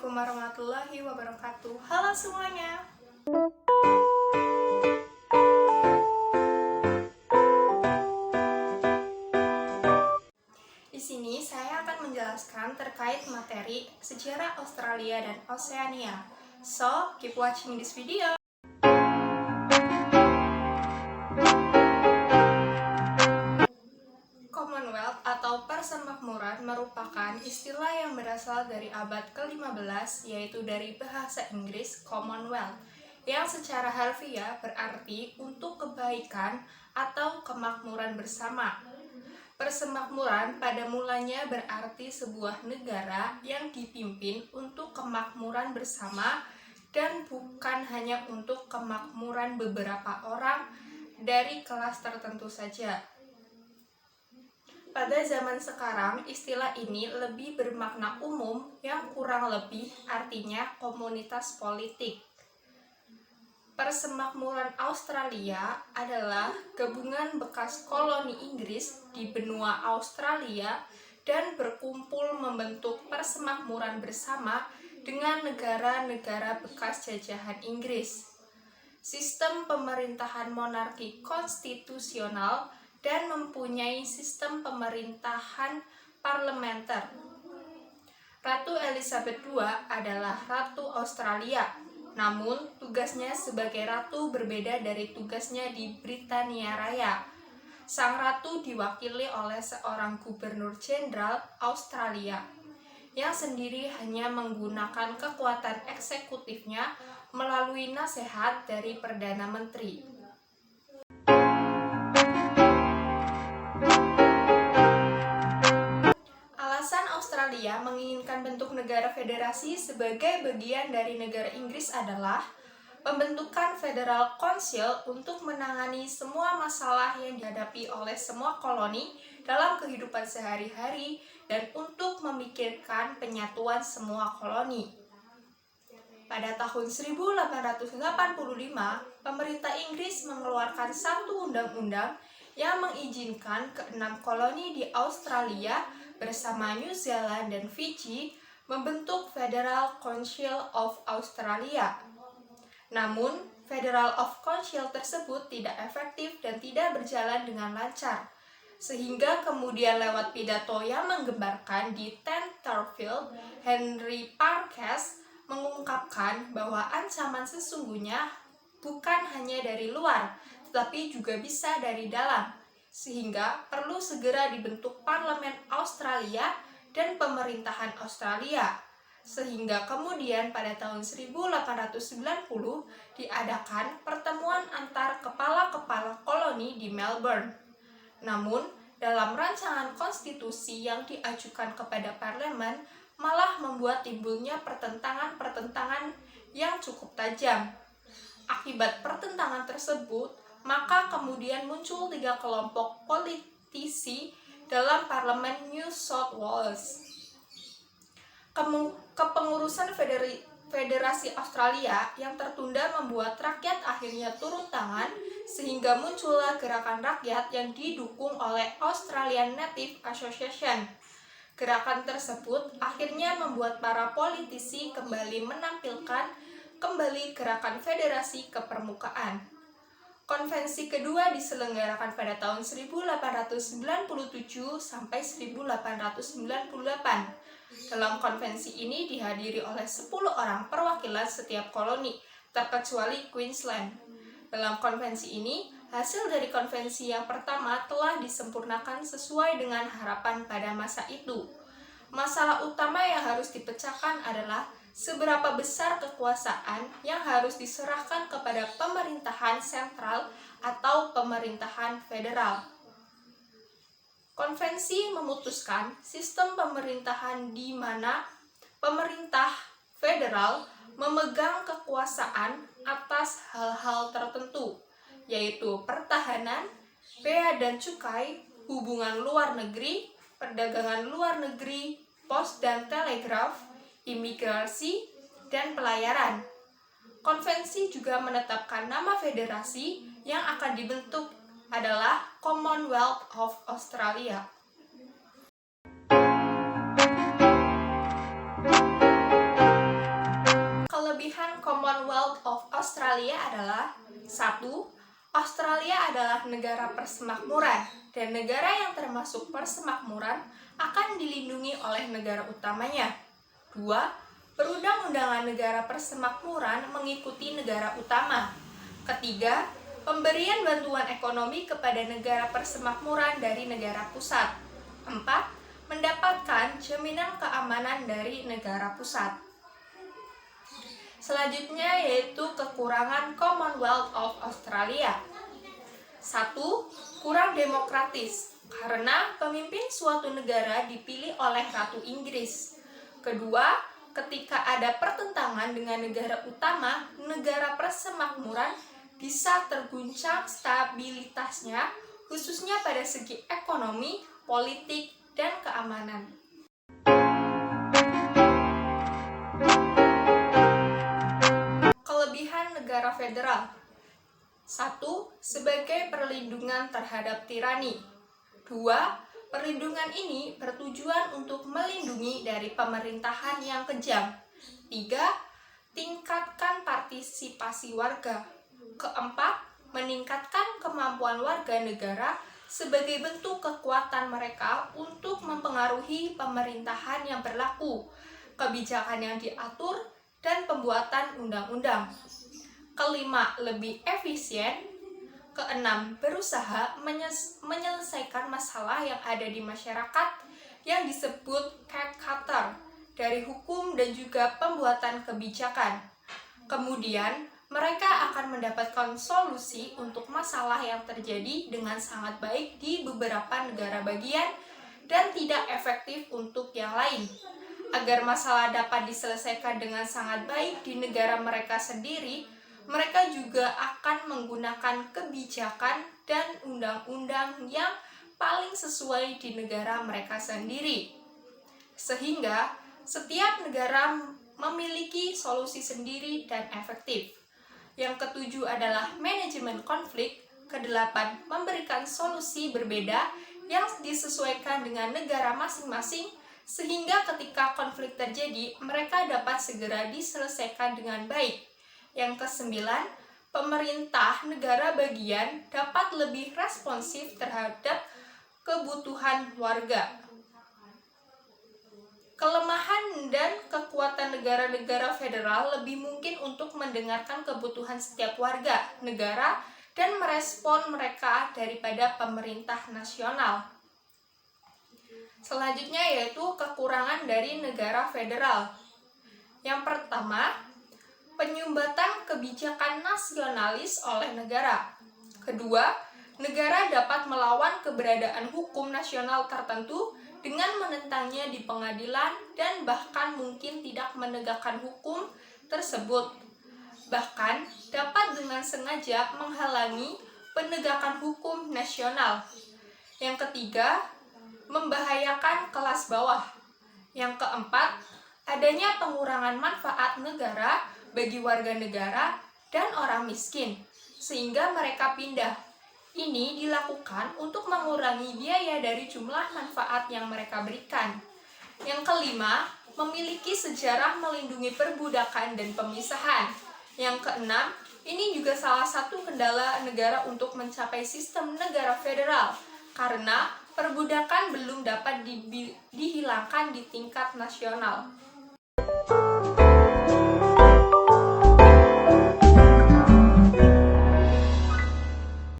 Assalamualaikum warahmatullahi wabarakatuh. Halo semuanya. Di sini saya akan menjelaskan terkait materi sejarah Australia dan Oceania. So, keep watching this video. Commonwealth atau Persemakmuran merupakan istilah yang berasal dari abad ke-15, yaitu dari bahasa Inggris Commonwealth, yang secara harfiah berarti untuk kebaikan atau kemakmuran bersama. Persemakmuran pada mulanya berarti sebuah negara yang dipimpin untuk kemakmuran bersama dan bukan hanya untuk kemakmuran beberapa orang dari kelas tertentu saja. Pada zaman sekarang, istilah ini lebih bermakna umum yang kurang lebih artinya komunitas politik. Persemakmuran Australia adalah gabungan bekas koloni Inggris di benua Australia dan berkumpul membentuk persemakmuran bersama dengan negara-negara bekas jajahan Inggris. Sistem pemerintahan monarki konstitusional dan mempunyai sistem pemerintahan parlementer. Ratu Elizabeth II adalah Ratu Australia, namun tugasnya sebagai ratu berbeda dari tugasnya di Britania Raya. Sang ratu diwakili oleh seorang gubernur jenderal Australia, yang sendiri hanya menggunakan kekuatan eksekutifnya melalui nasihat dari Perdana Menteri. Australia menginginkan bentuk negara federasi sebagai bagian dari negara Inggris adalah pembentukan Federal Council untuk menangani semua masalah yang dihadapi oleh semua koloni dalam kehidupan sehari-hari dan untuk memikirkan penyatuan semua koloni. Pada tahun 1885, pemerintah Inggris mengeluarkan satu undang-undang yang mengizinkan ke-6 koloni di Australia bersama New Zealand dan Fiji membentuk Federal Council of Australia. Namun, Federal of Council tersebut tidak efektif dan tidak berjalan dengan lancar, sehingga kemudian lewat pidato yang menggembarkan di Tenterfield, Henry Parkes mengungkapkan bahwa ancaman sesungguhnya bukan hanya dari luar, tetapi juga bisa dari dalam, sehingga perlu segera dibentuk Parlemen Australia dan pemerintahan Australia, sehingga kemudian pada tahun 1890 diadakan pertemuan antar kepala-kepala koloni di Melbourne. Namun, dalam rancangan konstitusi yang diajukan kepada parlemen malah membuat timbulnya pertentangan-pertentangan yang cukup tajam. Akibat pertentangan tersebut, maka kemudian muncul 3 kelompok politisi dalam parlemen New South Wales. Kepengurusan Federasi Australia yang tertunda membuat rakyat akhirnya turun tangan, sehingga muncullah gerakan rakyat yang didukung oleh Australian Native Association. Gerakan tersebut akhirnya membuat para politisi kembali menampilkan gerakan federasi ke permukaan. Konvensi kedua diselenggarakan pada tahun 1897 sampai 1898. Dalam konvensi ini dihadiri oleh 10 orang perwakilan setiap koloni, terkecuali Queensland. Dalam konvensi ini, hasil dari konvensi yang pertama telah disempurnakan sesuai dengan harapan pada masa itu. Masalah utama yang harus dipecahkan adalah seberapa besar kekuasaan yang harus diserahkan kepada pemerintahan sentral atau pemerintahan federal. Konvensi memutuskan sistem pemerintahan di mana pemerintah federal memegang kekuasaan atas hal-hal tertentu, yaitu pertahanan, bea dan cukai, hubungan luar negeri, perdagangan luar negeri, pos dan telegraf, imigrasi, dan pelayaran. Konvensi juga menetapkan nama federasi yang akan dibentuk adalah Commonwealth of Australia. Commonwealth of Australia adalah: 1. Australia adalah negara persemakmuran, dan negara yang termasuk persemakmuran akan dilindungi oleh negara utamanya. 2. Perundang-undangan negara persemakmuran mengikuti negara utama. Ketiga, pemberian bantuan ekonomi kepada negara persemakmuran dari negara pusat. 4. Mendapatkan jaminan keamanan dari negara pusat. Selanjutnya yaitu kekurangan Commonwealth of Australia. 1. Kurang demokratis, karena pemimpin suatu negara dipilih oleh Ratu Inggris. Kedua, ketika ada pertentangan dengan negara utama, negara persemakmuran bisa terguncang stabilitasnya, khususnya pada segi ekonomi, politik, dan keamanan. Kelebihan negara federal. 1. Sebagai perlindungan terhadap tirani. 2. Perlindungan ini bertujuan untuk melindungi dari pemerintahan yang kejam. 3. Tingkatkan partisipasi warga. Keempat, meningkatkan kemampuan warga negara sebagai bentuk kekuatan mereka untuk mempengaruhi pemerintahan yang berlaku, kebijakan yang diatur, dan pembuatan undang-undang. Kelima, lebih efisien. Keenam, berusaha menyelesaikan masalah yang ada di masyarakat yang disebut Kekkator dari hukum dan juga pembuatan kebijakan. Kemudian, mereka akan mendapatkan solusi untuk masalah yang terjadi dengan sangat baik di beberapa negara bagian dan tidak efektif untuk yang lain. Agar masalah dapat diselesaikan dengan sangat baik di negara mereka sendiri, mereka juga akan menggunakan kebijakan dan undang-undang yang paling sesuai di negara mereka sendiri. Sehingga setiap negara memiliki solusi sendiri dan efektif. Yang ketujuh adalah manajemen konflik. Kedelapan, memberikan solusi berbeda yang disesuaikan dengan negara masing-masing, sehingga ketika konflik terjadi, mereka dapat segera diselesaikan dengan baik. Yang kesembilan, pemerintah negara bagian dapat lebih responsif terhadap kebutuhan warga. Kelemahan dan kekuatan negara-negara federal lebih mungkin untuk mendengarkan kebutuhan setiap warga negara dan merespon mereka daripada pemerintah nasional. Selanjutnya yaitu kekurangan dari negara federal. Yang pertama, penyumbatan kebijakan nasionalis oleh negara. Kedua, negara dapat melawan keberadaan hukum nasional tertentu dengan menentangnya di pengadilan dan bahkan mungkin tidak menegakkan hukum tersebut. Bahkan dapat dengan sengaja menghalangi penegakan hukum nasional. Yang ketiga, membahayakan kelas bawah. Yang keempat, adanya pengurangan manfaat negara bagi warga negara dan orang miskin, sehingga mereka pindah. Ini dilakukan untuk mengurangi biaya dari jumlah manfaat yang mereka berikan. Yang kelima, memiliki sejarah melindungi perbudakan dan pemisahan. Yang keenam, ini juga salah satu kendala negara untuk mencapai sistem negara federal, karena perbudakan belum dapat dihilangkan di tingkat nasional.